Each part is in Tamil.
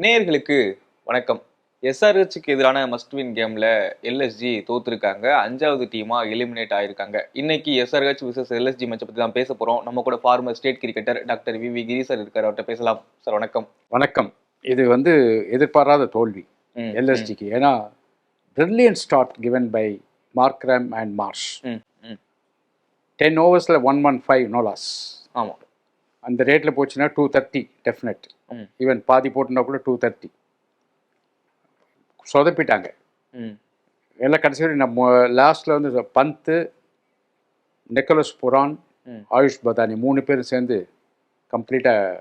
நேயர்களுக்கு வணக்கம். எஸ்ஆர்ஹெச்சுக்கு எதிரான மஸ்ட் வின் கேம்ல எல்எஸ்ஜி தோத்துருக்காங்க. 5வது டீமா எலிமினேட் ஆயிருக்காங்க. இன்னைக்கு எஸ்ஆர்ஹெச் விசஸ் எல்எஸ்ஜி மேட்சை பத்தி தான் பேச போறோம். நம்ம கூட former state cricketer doctor V Giri sir இருக்காரு. அவர்கிட்ட பேசலாம். சார் வணக்கம். வணக்கம். இது எதிர்பாராத தோல்வி எல்எஸ்ஜிக்கு. ஏன்னா brilliant start given by Markram and Marsh. 10 ஓவர்ஸில் 115 நோ லாஸ். ஆமாம், அந்த ரேட்டில் போச்சுன்னா 230 டெஃபினட். ஈவன் பாதி போட்டுனா கூட 230 சொதப்பிட்டாங்க. எல்லாம் கடைசி வரை நம்ம லாஸ்ட்டில் வந்து பந்த், நிக்கோலஸ் புரான், ஆயுஷ் பதானி 3 பேரும் சேர்ந்து கம்ப்ளீட்டாக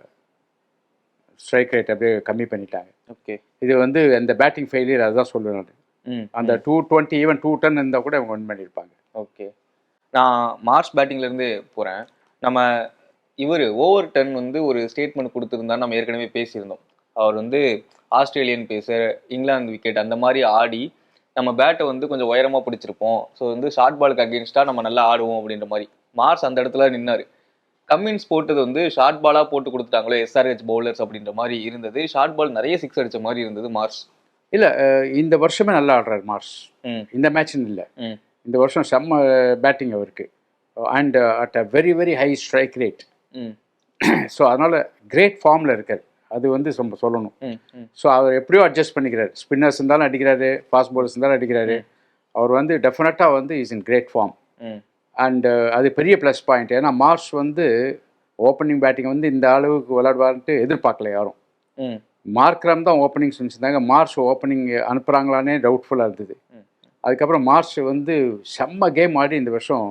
ஸ்ட்ரைக் ரேட் அப்படியே கம்மி பண்ணிட்டாங்க. ஓகே, இது அந்த பேட்டிங் ஃபெயிலியர் அதுதான் சொல்லுவேன். அந்த 220 ஈவன் 210 இருந்தால் கூட அவங்க வின் பண்ணியிருப்பாங்க. ஓகே, நான் மார்ச் பேட்டிங்லேருந்து போகிறேன். நம்ம ஓவர் 10 ஒரு ஸ்டேட்மெண்ட் கொடுத்துருந்தா நம்ம ஏற்கனவே பேசியிருந்தோம். அவர் ஆஸ்திரேலியன் பேசர், இங்கிலாந்து விக்கெட் அந்த மாதிரி ஆடி நம்ம பேட்டை கொஞ்சம் உயரமாக பிடிச்சிருப்போம். ஸோ ஷார்ட் பாலுக்கு அகேன்ஸ்டாக நம்ம நல்லா ஆடுவோம் அப்படின்ற மாதிரி மார்ஸ் அந்த இடத்துல நின்னார். கம்மின்ஸ் போட்டது ஷார்ட் பாலாக போட்டு கொடுத்துட்டாங்களோ எஸ்ஆர்ஹெச் பவுலர்ஸ் அப்படின்ற மாதிரி இருந்தது. ஷார்ட் பால் நிறைய சிக்ஸ் அடித்த மாதிரி இருந்தது மார்ஸ். இல்லை, இந்த வருஷமே நல்லா ஆடுறாரு மார்ஸ். இந்த மேட்ச்னு இல்லை, இந்த வருஷம் செம்ம பேட்டிங் அவருக்கு. And at a very very high strike rate. So அதனால் கிரேட் ஃபார்மில் இருக்கார். அது ரொம்ப சொல்லணும். ஸோ அவர் எப்படியோ அட்ஜஸ்ட் பண்ணிக்கிறார். ஸ்பின்னர்ஸ் இருந்தாலும் அடிக்கிறாரு, ஃபாஸ்ட் பவுலர்ஸ் இருந்தாலும் அடிக்கிறாரு. அவர் டெஃபினட்டாக is in great form. And அது பெரிய ப்ளஸ் பாயிண்ட். ஏன்னா மார்ஷ் ஓப்பனிங் பேட்டிங் இந்த அளவுக்கு விளையாடுவார்ன்ட்டு எதிர்பார்க்கல யாரும். மார்க்ரம் தான் ஓப்பனிங் செஞ்சுருந்தாங்க. மார்ஷ் ஓப்பனிங் அனுப்புகிறாங்களானே டவுட்ஃபுல்லாக இருந்தது. அதுக்கப்புறம் மார்ஷ் செம்ம கேம் ஆடி இந்த வருஷம்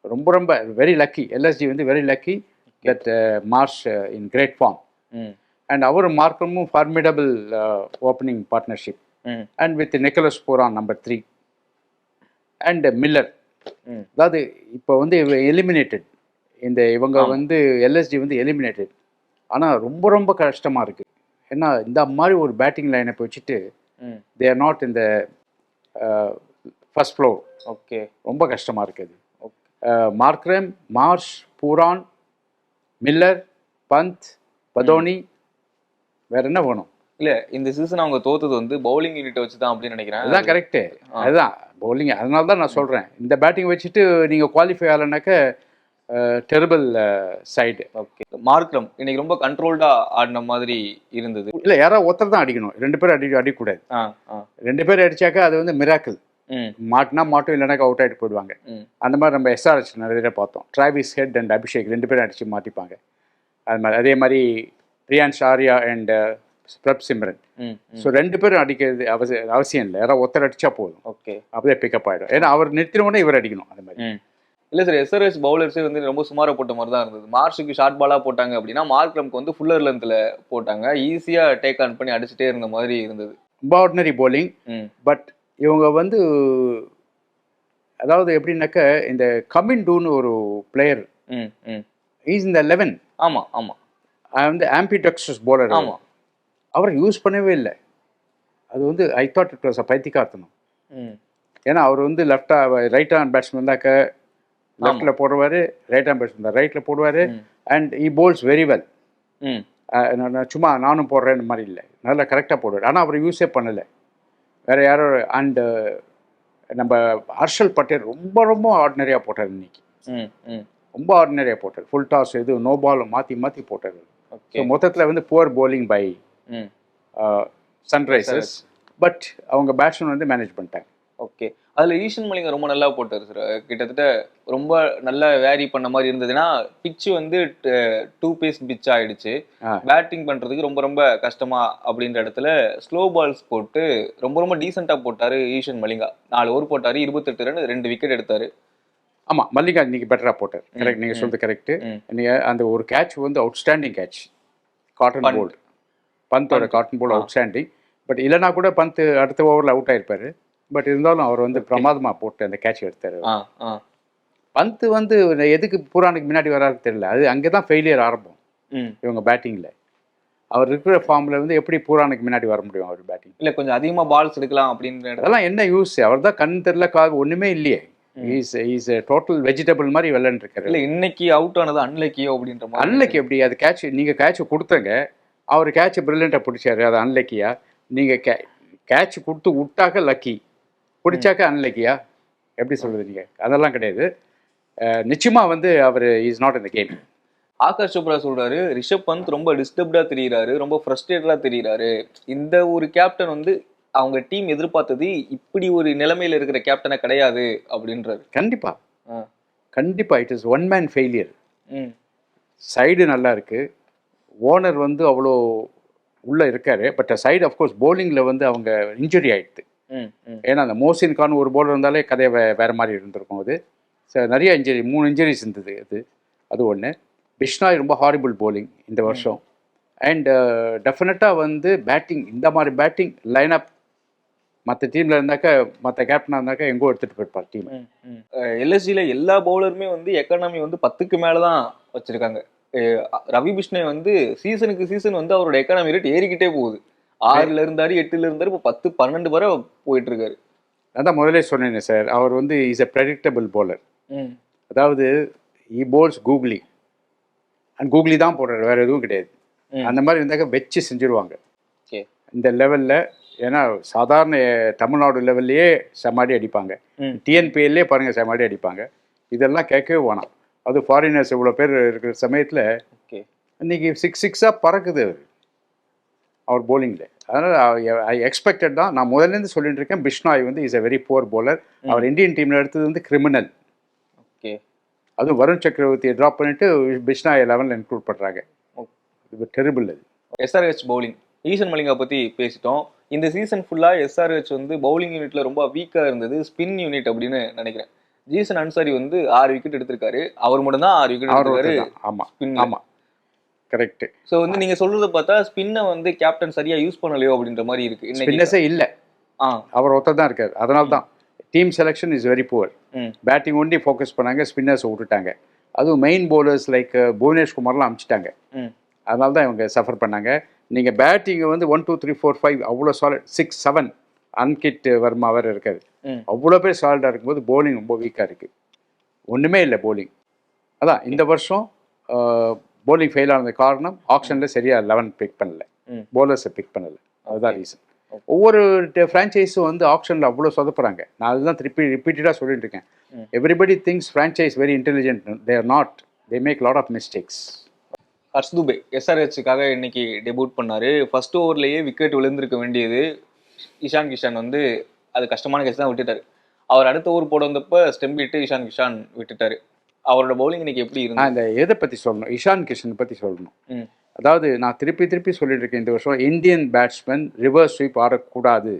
ரொம்ப ரொம்ப very lucky. LSG very lucky that Marsh in great form. And அவர் மார்க்ரமும் formidable opening partnership. And with Nicholas Pooran number 3 and Miller. அதாவது இப்போ எலிமினேட்டட் இவங்க எல்எஸ்ஜி எலிமினேட்டட். ஆனால் ரொம்ப ரொம்ப கஷ்டமாக இருக்குது. ஏன்னா இந்த மாதிரி ஒரு பேட்டிங் லைனை வச்சுட்டு தே ஆர் நாட் இந்த ஃபர்ஸ்ட் ஃப்ளோர். ஓகே, ரொம்ப கஷ்டமாக இருக்குது. Markram, Marsh, Pooran, Miller, Pant, Badoni, வேற என்ன வேணும்? இல்லை, இந்த சீசன் அவங்க தோத்தது பவுலிங் யூனிட் வச்சு தான் அப்படின்னு நினைக்கிறேன். அதுதான் கரெக்டு. அதுதான் பவுலிங். அதனால தான் நான் சொல்கிறேன், இந்த பேட்டிங் வச்சுட்டு நீங்கள் குவாலிஃபை ஆகலைனாக்க டெரிபிள் சைடு. ஓகே, மார்க்ரம் இன்னைக்கு ரொம்ப கண்ட்ரோல்டாக ஆடின மாதிரி இருந்தது. இல்லை, யாராவது ஒருத்தர் தான் அடிக்கணும். 2 பேர் அடிக்கக்கூடாது. 2 பேர் அடித்தாக்கா அது மிராக்கிள். மாட்டினா மாட்டும், இல்லைனாக்கா அவுட் ஆகிட்டு போயிடுவாங்க. அந்த மாதிரி நம்ம எஸ்ஆர்ஹெச் நிறைய பார்த்தோம். டிராவிஸ் ஹெட் அண்ட் அபிஷேக் 2 பேரும் அடித்து மாட்டிப்பாங்க. அது மாதிரி அதே மாதிரி பிரியான்ஷ் ஆர்யா அண்ட் பிரப் சிம்ரன். ஸோ 2 பேரும் அடிக்கிறது அவசியம் இல்லை. யாராவது ஒருத்தர் அடித்தா போதும். ஓகே, அப்படியே பிக்கப் ஆகிடும். ஏன்னா அவர் நிறுத்தினோடனே இவர் அடிக்கணும். அந்த மாதிரி இல்லை சார், எஸ்ஆர்ஹெச் பவுலர்ஸே ரொம்ப சுமாராக போட்ட மாதிரி தான் இருந்தது. மார்ஷுக்கு ஷார்ட் பாலாக போட்டாங்க அப்படின்னா மார்க்ரம்க்கு ஃபுல்லர் லென்த்தில் போட்டாங்க. ஈஸியாக டேக் ஆன் பண்ணி அடிச்சுட்டே இருந்த மாதிரி இருந்தது. ரொம்ப ஆர்டினரி பவுலிங். பட் இவங்க அதாவது எப்படின்னாக்க இந்த கமின் டூன்னு ஒரு பிளேயர் இஸ் இந்த 11. ஆமாம் ஆமாம், ஆம்பிடெக்ஸஸ் பவுலர். ஆமாம், அவரை யூஸ் பண்ணவே இல்லை. அது I thought it was a பைத்தியக்கார்த்தனம். ஏன்னா அவர் லெஃப்டா ரைட் ஹேண்ட் பேட்ஸ்மேன் இருந்தாக்க லெஃப்டில் போடுவார், ரைட் ஹேண்ட் பேட்ஸ்மேன் தான் ரைட்டில் போடுவார். And he bowls very well. சும்மா நானும் போடுறேன்னு மாதிரி இல்லை, நல்லா கரெக்டாக போடுவார். ஆனால் அவர் யூஸே பண்ணலை. வேறு யாரோ. அண்டு நம்ம ஹர்ஷல் பட்டேல் ரொம்ப ரொம்ப ஆர்டினரியாக போட்டார் இன்னைக்கு. ரொம்ப ஆர்டினரியாக போட்டார். ஃபுல் டாஸ் நோ பால் மாற்றி மாற்றி போட்டார். ஸோ மொத்தத்தில் poor bowling by Sunrisers. But அவங்க பேட்ஸ்மேன் மேனேஜ் பண்ணிட்டாங்க. ஓகே, அதில் ஈஷன் மலிங்க ரொம்ப நல்லா போட்டார் சார். கிட்டத்தட்ட ரொம்ப நல்லா வேரி பண்ண மாதிரி இருந்ததுன்னா பிச்சு 2 பேஸ் பிச் ஆகிடுச்சு. பேட்டிங் பண்ணுறதுக்கு ரொம்ப ரொம்ப கஷ்டமா அப்படின்ற இடத்துல ஸ்லோ பால்ஸ் போட்டு ரொம்ப ரொம்ப டீசெண்டாக போட்டார் ஈஷன் மலிங்கா. 4 ஓவர் போட்டார், 28 ரன், 2 விக்கெட் எடுத்தார். ஆமாம், மல்லிகா இன்னைக்கு பெட்டராக போட்டார். கரெக்ட், நீங்கள் சொல்றது கரெக்டு. நீங்கள் அந்த ஒரு catch outstanding catch. Caught and bowled, பந்தோட காட்டன் போல்ட் அவுட்ஸ்டாண்டிங். பட் இல்லைனா கூட பந்த் அடுத்த ஓவரில் அவுட் ஆயிருப்பார். பட் இருந்தாலும் அவர் பிரமாதமாக போட்டு அந்த கேட்ச் எடுத்தார். பந்த் எதுக்கு பூரானுக்கு முன்னாடி வராது தெரியல. அது அங்கே தான் ஃபெயிலியர் ஆரம்பம் இவங்க பேட்டிங்கில். அவர் இருக்கிற ஃபார்மில் எப்படி பூரானுக்கு முன்னாடி வர முடியும் அவர் பேட்டிங்? இல்லை, கொஞ்சம் அதிகமாக பால்ஸ் எடுக்கலாம் அப்படின்னு. அதெல்லாம் என்ன யூஸ்? அவர் தான் கண் தெரியல, காது ஒன்றுமே இல்லையே. இஸ் டோட்டல் வெஜிடபிள் மாதிரி விளையாண்டுருக்காரு. இல்லை, இன்னைக்கு அவுட் ஆனது அன்லக்கியோ அப்படின்ற மாதிரி. அன்லக்கி எப்படி? அது கேட்ச் நீங்கள் கேட்ச் கொடுத்தங்க, அவர் கேட்ச் பிரில்லியண்ட்டாக பிடிச்சாரு, அது அன்லக்கியா? நீங்கள் கேட்ச் கொடுத்து விட்டாக்க லக்கி, பிடிச்சாக்க அன்லக்கியா? எப்படி சொல்கிறது நீங்கள்? அதெல்லாம் கிடையாது. நிச்சயமாக வந்து அவர் is not in the game. Aakash Chopra சொல்றாரு, ரிஷப் பந்த் ரொம்ப டிஸ்டர்ப்டா தெரியுறாரு, ரொம்ப ஃப்ரஸ்ட்ரேட்டடா தெரியுறாரு. இந்த ஒரு கேப்டன் வந்து அவங்க டீம் எதிர்பார்த்தது இப்படி ஒரு நிலைமையில இருக்கிற கேப்டனை கிடையாது அப்படின்றாரு. கண்டிப்பா it is one man failure. Side நல்லா இருக்கு, ஓனர் வந்து அவ்வளோ உள்ள இருக்காரு. பட் சைடு அஃப்கோர்ஸ் போலிங்ல வந்து அவங்க இன்ஜுரி ஆயிடுது. ஏன்னா அந்த மோசின் கான் ஒரு போலர் இருந்தாலே கதையை வேற மாதிரி இருந்திருக்கும். அது நிறைய இன்ஜுரி, 3 இன்ஜுரிஸ் இருந்தது. அது ஒன்று. பிஷ்னாய் ரொம்ப ஹாரிபிள் போலிங் இந்த வருஷம். அண்ட் டெஃபினட்டாக வந்து பேட்டிங், இந்த மாதிரி பேட்டிங் லைனப் மற்ற டீமில் இருந்தாக்கா, மற்ற கேப்டனாக இருந்தாக்கா எங்கோ எடுத்துகிட்டு போயிருப்பார் டீம். எல்எஸ்ஜியில் எல்லா பவுலருமே வந்து எக்கானமி வந்து 10க்கு மேலே தான் வச்சுருக்காங்க. ரவி பிஷ்ணாய் வந்து சீசனுக்கு சீசன் வந்து அவரோட எக்கானமி ரேட் ஏறிக்கிட்டே போகுது. 6ல் இருந்தார், 8ல் இருந்தார், இப்போ 10, 12 வரை போயிட்டு இருக்காரு. அதான் முதலே சொன்னேன் சார், அவர் வந்து இஸ் எ ப்ரெடிக்டபிள் போலர். அதாவது இ போல்ஸ் கூகுளி, அண்ட் கூகுளி தான் போடுறாரு, வேறு எதுவும் கிடையாது. அந்த மாதிரி இருந்தாக்க வச்சு செஞ்சுருவாங்க இந்த லெவலில். ஏன்னா சாதாரண தமிழ்நாடு லெவல்லையே செமாடி அடிப்பாங்க, டிஎன்பிஎல்லே பாருங்கள் செமாடி அடிப்பாங்க. இதெல்லாம் கேட்கவே வேணாம். அது ஃபாரினர்ஸ் இவ்வளோ பேர் இருக்கிற சமயத்தில் இன்னைக்கு 6 பறக்குது அவர் போலிங்கில். அதனால் ஐ எக்ஸ்பெக்டட் தான். நான் முதல்லேருந்து சொல்லிட்டு இருக்கேன், பிஷ்னாய் வந்து is a very poor bowler. அவர் இந்தியன் டீமில் எடுத்தது வந்து கிரிமினல். அதுவும் வருண் சக்கரவர்த்தியை ட்ராப் பண்ணிட்டு பிஷ்னாய் 11ல் இன்க்ளூட் பண்ணுறாங்க. இது டெரிபிள். அது எஸ்ஆர்ஹெச் பவுலிங், ஈசன் மலிங்கா பற்றி பேசிட்டோம். இந்த சீசன் ஃபுல்லாக எஸ்ஆர்ஹெச் வந்து பவுலிங் யூனிட்ல ரொம்ப வீக்காக இருந்தது, ஸ்பின் யூனிட் அப்படின்னு நினைக்கிறேன். ஜீசன் அன்சாரி வந்து 6 விக்கெட் எடுத்திருக்காரு. அவர் மட்டும் தான் 6 விக்கெட் எடுத்திருக்காரு. ஆமாம், கரெக்ட். ஸோ வந்து நீங்கள் சொல்றதை பார்த்தா ஸ்பின்னை வந்து கேப்டன் சரியா யூஸ் பண்ணலையோ அப்படின்ற மாதிரி இருக்கு. ஸ்பின்னர்ஸே இல்லை, அவர் ஒருத்தர் தான் இருக்கார். அதனால தான் team selection is very poor. Batting only focus பண்ணாங்க, ஸ்பின்னர்ஸை விட்டுட்டாங்க. அதுவும் மெயின் போலர்ஸ் லைக் புவனேஷ்குமார்லாம் அமிச்சிட்டாங்க. அதனால தான் இவங்க சஃபர் பண்ணாங்க. நீங்கள் பேட்டிங்கை வந்து 1, 2, 3, 4, 5 அவ்வளோ சாலிட், 6, 7 அன்கிட் வர்மா வேறு இருக்காது. அவ்வளோ பேர் சாலிடாக இருக்கும்போது போலிங் ரொம்ப வீக்காக இருக்குது. ஒன்றுமே இல்லை போலிங். அதான் இந்த வருஷம் போலிங் ஃபெயில் ஆனது காரணம், ஆக்ஷனில் சரியாக 11 பிக் பண்ணல, போலர்ஸை பிக் பண்ணலை. அதுதான் ரீசன். ஒவ்வொரு ஃப்ரான்ச்சைஸும் வந்து ஆக்ஷனில் அவ்வளோ சொதப்புறாங்க. நான் அதுதான் ரிப்பீட்டடாக சொல்லிட்டு இருக்கேன். Everybody things franchise very intelligent, they are not, they make lot of mistakes. Harsh Dubey எஸ்ஆர்ஹெச்சுக்காக இன்னைக்கு டெபியூட் பண்ணாரு. ஃபர்ஸ்ட் ஓவர்லேயே விக்கெட் விழுந்திருக்க வேண்டியது. இஷான் கிஷான் வந்து அது கஷ்டமான கேஸ் தான் விட்டுட்டாரு. அவர் அடுத்த ஓவர் போட வந்தப்ப ஸ்டெம்ப் விட்டு இஷான் கிஷான் விட்டுட்டாரு. அவரோட பவுலிங் இன்னைக்கு எப்படி இருந்தா? இந்த எதை பற்றி சொல்லணும், இஷான் கிஷன் பற்றி சொல்லணும். அதாவது நான் திருப்பி சொல்லிட்டு இருக்கேன், இந்த வருஷம் இந்தியன் பேட்ஸ்மேன் ரிவர்ஸ் ஸ்வீப் ஆடக்கூடாது.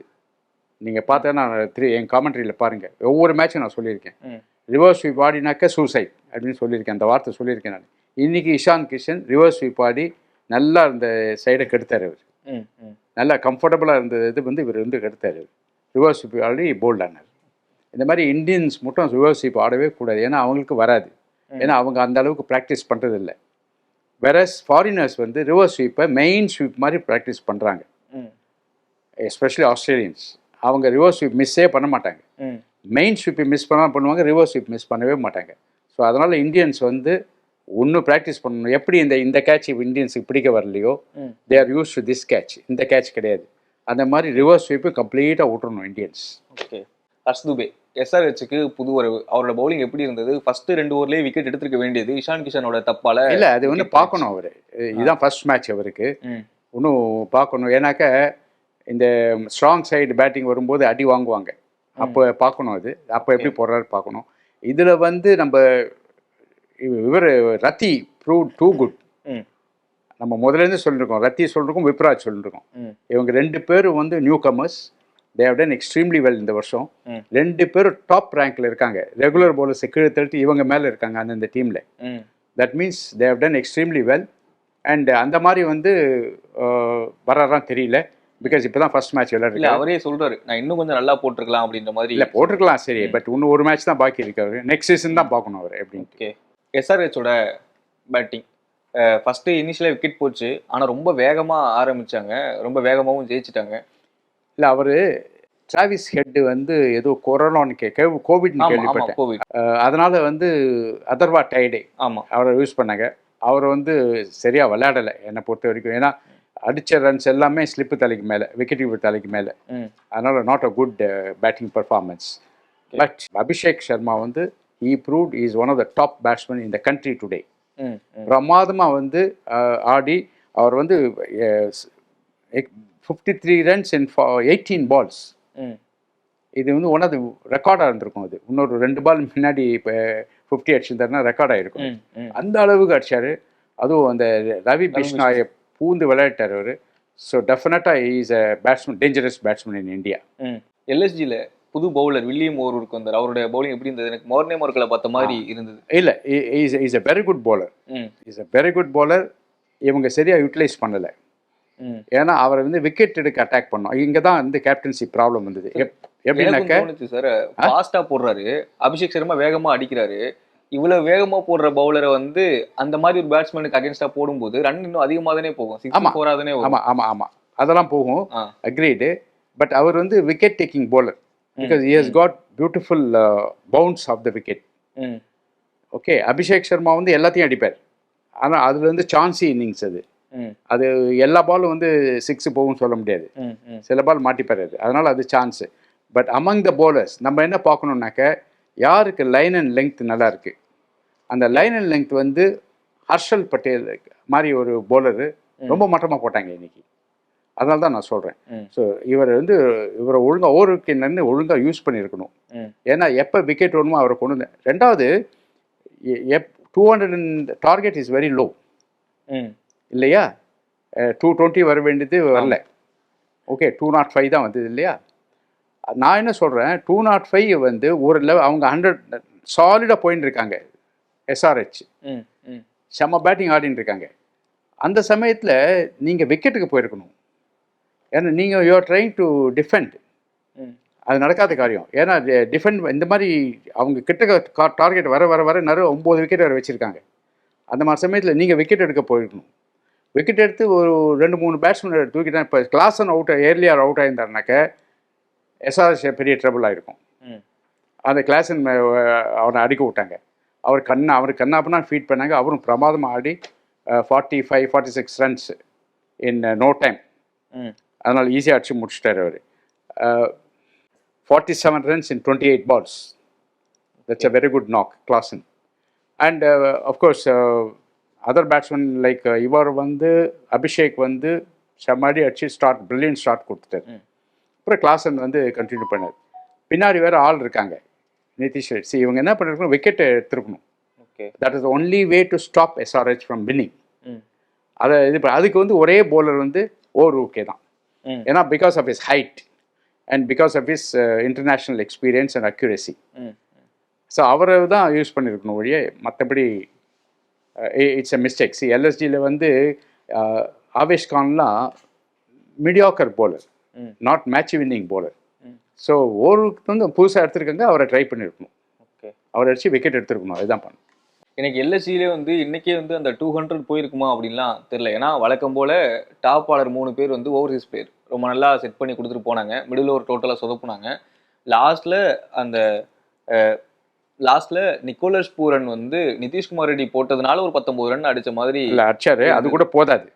நீங்கள் பார்த்தா நான் என் காமெண்ட்ரியில் பாருங்கள், ஒவ்வொரு மேட்சும் நான் சொல்லியிருக்கேன். ரிவர்ஸ் ஸ்வீப் ஆடினாக்க சூசைட் அப்படின்னு சொல்லியிருக்கேன், அந்த வார்த்தை சொல்லியிருக்கேன் நான். இன்னைக்கு இஷான் கிஷன் ரிவர்ஸ் ஸ்வீப் ஆடி நல்லா இந்த சைடை கெடுத்தார். அவர் நல்லா கம்ஃபர்டபுளாக இருந்தது. இது வந்து இவர் வந்து கெடுத்தார். ரிவர்ஸ் ஸ்வீப் ஆடி போல்ட் ஆனார். இந்த மாதிரி இந்தியன்ஸ் மட்டும் ரிவர்ஸ் ஸ்வீப் ஆடவே கூடாது, ஏன்னா அவங்களுக்கு வராது. ஏன்னா அவங்க அந்த அளவுக்கு ப்ராக்டிஸ் பண்ணுறதில்லை. வேறஸ் ஃபாரினர்ஸ் வந்து ரிவர்ஸ் ஸ்வீப்பை மெயின் ஸ்வீப் மாதிரி ப்ராக்டிஸ் பண்ணுறாங்க. Especially Australians. அவங்க ரிவர்ஸ் ஸ்வீப் மிஸ்ஸே பண்ண மாட்டாங்க. மெயின் ஸ்வீப்பை மிஸ் பண்ணால் பண்ணுவாங்க, ரிவர்ஸ் ஸ்வீப் மிஸ் பண்ணவே மாட்டாங்க. ஸோ அதனால் இந்தியன்ஸ் வந்து ஒன்றும் ப்ராக்டிஸ் பண்ணணும். எப்படி இந்த கேட்ச் இந்தியன்ஸுக்கு பிடிக்க வரலையோ, they are use to this catch, இந்த கேட்ச் கிடையாது. அந்த மாதிரி ரிவர்ஸ் ஸ்வீப்பு கம்ப்ளீட்டாக விட்டுறணும் இந்தியன்ஸ். ஓகே, ஹர்ஷ் துபே எஸ்ஆர்ஹெச்சுக்கு புது வரவு. அவரோட பவுலிங் எப்படி இருந்தது? ஃபர்ஸ்ட் 2 ஓவர்லேயே விக்கெட் எடுத்துருக்க வேண்டியது இஷான் கிஷனோட தப்பால இல்லை. அது வந்து பார்க்கணும். அவர் இதுதான் ஃபர்ஸ்ட் மேட்ச், அவருக்கு இன்னும் பார்க்கணும். ஏன்னாக்க இந்த ஸ்ட்ராங் சைடு பேட்டிங் வரும்போது அடி வாங்குவாங்க, அப்போ பார்க்கணும். அது அப்போ எப்படி போடுறாரு பார்க்கணும். இதில் வந்து நம்ம இவர் ரத்தி ப்ரூவ் டூ குட். நம்ம முதலேருந்து சொல்லியிருக்கோம், ரத்தி சொல்லிருக்கோம், விப்ராஜ் சொல்லியிருக்கோம். இவங்க 2 பேரும் வந்து newcomers. They have done extremely well இந்த வருஷம். 2 பேரும் டாப் ரேங்க்ல இருக்காங்க. ரெகுலர் பவுலர்ஸை கீழே தள்ளி இவங்க மேலே இருக்காங்க அந்த டீமில். That means they have done extremely well. And அந்த மாதிரி வந்து வர்றாரான்னு தெரியல, பிகாஸ் இப்போ தான் ஃபர்ஸ்ட் மேட்ச் விளையாடுறது. அவரே சொல்றாரு, நான் இன்னும் கொஞ்சம் நல்லா போட்டிருக்கலாம் அப்படின்ற மாதிரி. இல்லை, போட்டிருக்கலாம் சரி, பட் இன்னும் ஒரு மேட்ச் தான் பாக்கி இருக்காரு. நெக்ஸ்ட் சீசன் தான் பார்க்கணும் அவர் எப்படின்ட்டு. எஸ்ஆர்ஹெச்சோட பேட்டிங் ஃபர்ஸ்ட் இனிஷியலாக விக்கெட் போச்சு, ஆனால் ரொம்ப வேகமாக ஆரம்பித்தாங்க, ரொம்ப வேகமாகவும் ஜெயிச்சிட்டாங்க. இல்லை, அவர் டிராவிஸ் ஹெட் வந்து ஏதோ கொரோனான்னு கோவிட்னு கேள்விப்பட்டேன். அதனால வந்து அதர்வா டைடே அவரை யூஸ் பண்ணாங்க. அவர் வந்து சரியாக விளையாடலை என்னை பொறுத்த வரைக்கும். ஏன்னா அடித்த ரன்ஸ் எல்லாமே ஸ்லிப்பு தலைக்கு மேலே, விக்கெட் கீப்பர் தலைக்கு மேலே. அதனால் not a good batting performance. But Abhishek Sharma வந்து he proved he is one of the top batsmen in the country today. பிரமாதமாக வந்து ஆடி அவர் வந்து 53 runs in 18 balls. இது வந்து ஒன் ஆஃப் தி ரெக்கார்டாக இருந்திருக்கும். அது இன்னொரு 2 பால் முன்னாடி இப்போ 50 அடிச்சிருந்தாருன்னா ரெக்கார்ட் ஆகிருக்கும். அந்த அளவுக்கு அடிச்சார். அதுவும் அந்த ரவி பிஷ்னாயை பூந்து விளையாட்டார் அவர். ஸோ டெஃபினட்டாக is a batsman, dangerous batsman in India. எல்எஸ்ஜியில் புது பவுலர் வில்லியம் ஓரூருக்கு வந்தார். அவருடைய பவுலிங் எப்படி இருந்தது? எனக்கு மோர்னே மோர்களை பார்த்த மாதிரி இருந்தது. இல்லை, is a very good bowler. Is a very good bowler. இவங்க சரியாக யூட்டிலைஸ் பண்ணலை. ஏன்னா அவரை வந்து விக்கெட் எடுக்க அட்டாக் பண்ணோம். இங்கே தான் வந்து கேப்டன்சி ப்ராப்ளம் வந்தது. எப்படின்னாக்க சார் ஃபாஸ்டா போடுறாரு, அபிஷேக் சர்மா வேகமா அடிக்கிறாரு. இவ்வளவு வேகமா போடுற பவுலரை வந்து அந்த மாதிரி ஒரு பேட்ஸ்மேனுக்கு அகேன்ஸ்டா போடும்போது ரன் இன்னும் அதிகமாக தானே போகும். 6-4 தானே வரும். ஆமாம் ஆமாம் ஆமாம், அதெல்லாம் போகும். அக்ரீடு. பட் அவர் வந்து wicket taking bowler. Because he has got beautiful bounce off the wicket. Okay, Abhishek Sharma வந்து எல்லாத்தையும் அடிப்பார். ஆனால் அதில் வந்து சான்சி இன்னிங்ஸ் அது. அது எல்லா பாலும் வந்து 6 போகும்னு சொல்ல முடியாது. சில பால் மாட்டிப்பார் அது. அதனால் அது chance. But among the bowlers நம்ம என்ன பார்க்கணுன்னாக்க, யாருக்கு லைன் அண்ட் லெங்க் நல்லா இருக்குது. அந்த லைன் அண்ட் லெங்க் வந்து ஹர்ஷல் பட்டேல் மாதிரி ஒரு பவுலரு ரொம்ப மட்டமாக போட்டாங்க இன்னைக்கு. அதனால தான் நான் சொல்கிறேன். ஸோ இவரை ஒழுங்காக ஓவருக்கு நின்று ஒழுங்காக யூஸ் பண்ணியிருக்கணும். ஏன்னா எப்போ விக்கெட் வேணுமோ அவரை கொண்டு வந்தேன். ரெண்டாவது 200 டார்கெட் இஸ் வெரி லோ இல்லையா? 220 வர வேண்டியது வரல. ஓகே, 205 தான் வந்தது இல்லையா? நான் என்ன சொல்கிறேன், 205 வந்து ஒரு அவங்க 100 சாலிடாக போயின்னு இருக்காங்க. எஸ்ஆர்ஹெச் செம்ம பேட்டிங் ஆடின்னு இருக்காங்க. அந்த சமயத்தில் நீங்கள் விக்கெட்டுக்கு போயிருக்கணும். ஏன்னா நீங்கள் யூஆர் ட்ரைங் டு டிஃபெண்ட். அது நடக்காத காரியம். ஏன்னா டிஃபெண்ட் இந்த மாதிரி அவங்க கிட்ட டார்கெட் வர வர வர நிறைய 9 விக்கெட் வர வச்சுருக்காங்க. அந்த மாதிரி சமயத்தில் நீங்கள் விக்கெட் எடுக்க போயிருக்கணும். விக்கெட் எடுத்து ஒரு 2-3 பேட்ஸ்மேன் தூக்கிட்டேன். இப்போ கிளாஸன் ஏர்லியர் அவுட் ஆயிருந்தாருனாக்க எஸ்ஆர்எஸ் பெரிய ட்ரபிள் ஆகிருக்கும். அந்த கிளாஸன் அவனை அடிக்க விட்டாங்க. அவருக்கு கண்ணாப்புனா ஃபீட் பண்ணாங்க. அவரும் பிரமாதமாக ஆடி 45-46 ரன்ஸ் இன் நோ டைம். அதனால் ஈஸியாக அடிச்சு முடிச்சிட்டார் அவர். 47 runs in 28 balls. That's a very good knock, Klaasen. And of course, other batsmen like இவர் வந்து அபிஷேக் வந்து செம்மாடி அடிச்சு பிரில்லியன்ட் ஸ்டார்ட் கொடுத்துட்டார். அப்புறம் கிளாசன் வந்து கண்டினியூ பண்ணார். பின்னாடி வேறு ஆள் இருக்காங்க, நிதிஷ் ரெட்டி. இவங்க என்ன பண்ணிருக்கணும், விக்கெட்டை எடுத்துருக்கணும். That is only way to stop SRH from winning. அதை அதுக்கு வந்து ஒரே பவுலர் வந்து ஓரூக்கே தான். ஏன்னா because of his height and because of his international experience and accuracy. So அவரை தான் யூஸ் பண்ணியிருக்கணும் ஒழிய மற்றபடி இட்ஸ் அ மிஸ்டேக். எல்எஸ்டியில் வந்து ஆவேஷ் கான்லாம் mediocre bowler, not match winning bowler. So ஓருக்கு வந்து புதுசாக எடுத்துருக்காங்க, அவரை ட்ரை பண்ணியிருக்கணும். அவரை அடிச்சு விக்கெட் எடுத்துருக்கணும். அதுதான் பண்ணணும். எனக்கு எல்எஸ்சியிலே வந்து இன்றைக்கே வந்து அந்த 200 போயிருக்குமா அப்படின்லாம் தெரியல. ஏன்னா வழக்கம் போல் டாப் ஆர்டர் 3 பேர் வந்து ஓவர்சீஸ் பிளேயர் ரொம்ப நல்லா செட் பண்ணி கொடுத்துட்டு போனாங்க. மிடில் ஓவர் டோட்டலாக சொதப்புனாங்க. லாஸ்ட்ல நிக்கோலஸ் பூரன் வந்து நிதிஷ்குமார் ரெட்டி போட்டதுனால ஒரு 19 ரன் அடிச்ச மாதிரி அடிச்சாரு. அது கூட போதாது.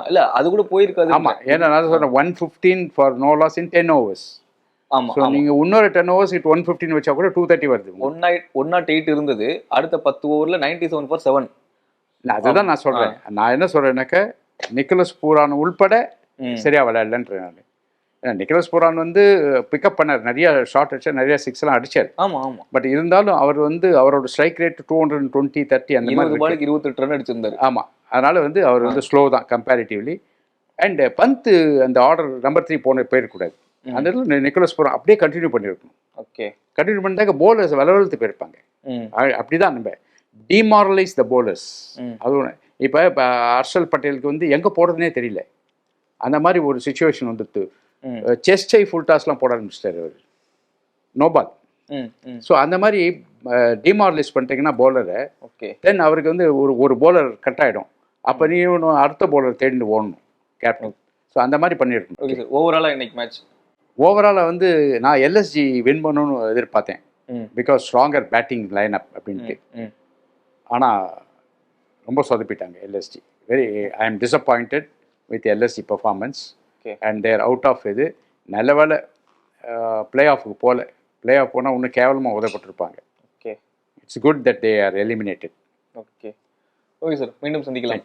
இல்ல அது கூட போயிருக்காது. ஆமா, ஏன்னா நான் சொல்றேன் 115 for no loss in 10 overs. ஆமா, நீங்க இன்னொரு 10 overs 115 வச்சா கூட 230 வருது. 108 இருந்தது. அடுத்த 10 ஓவர்ல 97 for 7. அதுதான் நான் சொல்றேன். நான் என்ன சொல்றேன்னாக்க நிக்கோலஸ் பூரான் உள்பட சரியா விளையாடலன்றேன் நான். ஏன்னா நிக்கோலஸ் பூரான் வந்து பிக்கப் பண்ணார், நிறைய ஷார்ட் அடிச்சார், நிறைய 6 எல்லாம் அடிச்சார். ஆமா ஆமா. பட் இருந்தாலும் அவர் வந்து அவரோட ஸ்ட்ரைக் ரேட் 220-30 அந்த மாதிரி 28 ரன் அடிச்சிருந்தாரு. ஆமா, அதனால வந்து அவர் வந்து ஸ்லோ தான் கம்பேரிட்டிவ்லி. அண்ட் பந்த் அந்த ஆர்டர் நம்பர் 3 போயிடக்கூடாது. அந்த இடத்துல நிக்கோலஸ் பூரான் அப்படியே கண்டினியூ பண்ணியிருக்கணும். ஓகே, கண்டினியூ பண்ணிட்டாக்க போலர்ஸ் வளவழுத்து போயிருப்பாங்க. அப்படிதான் நம்ம டிமாரலைஸ் த போலர்ஸ். அதுவும் இப்போ ஹர்ஷல் பட்டேலுக்கு வந்து எங்கே போடுறதுனே தெரியல. அந்த மாதிரி ஒரு சுச்சுவேஷன் வந்துட்டு செஸ்டை ஃபுல் டாஸ்லாம் போட ஆரம்பிச்சிட்டாரு அவர், நோபால். ஸோ அந்த மாதிரி டிமாரலைஸ் பண்ணிட்டீங்கன்னா போலரை, ஓகே, தென் அவருக்கு வந்து ஒரு போலர் கட் ஆகிடும். அப்போ நீ அடுத்த போலர் தேடிட்டு ஓடணும் கேப்டன். ஸோ அந்த மாதிரி பண்ணியிருக்கணும். ஓகே சார், ஓவராலாக இன்னைக்கு மேட்ச் ஓவராலாக வந்து நான் எல்எஸ்ஜி வின் பண்ணணும்னு எதிர்பார்த்தேன். Because stronger batting line up அப்படின்ட்டு. ஆனால் ரொம்ப சொதப்பிட்டாங்க LSG. I am disappointed. With LSC performance. Okay. And there out of இது நல்ல வேலை பிளே ஆஃபுக்கு போகல. பிளே ஆஃப் போனால் இன்னும் கேவலமாக உதப்பட்டிருப்பாங்க. Okay, it's good that they are eliminated. Okay, okay sir, மீண்டும் சந்திக்கலாம்.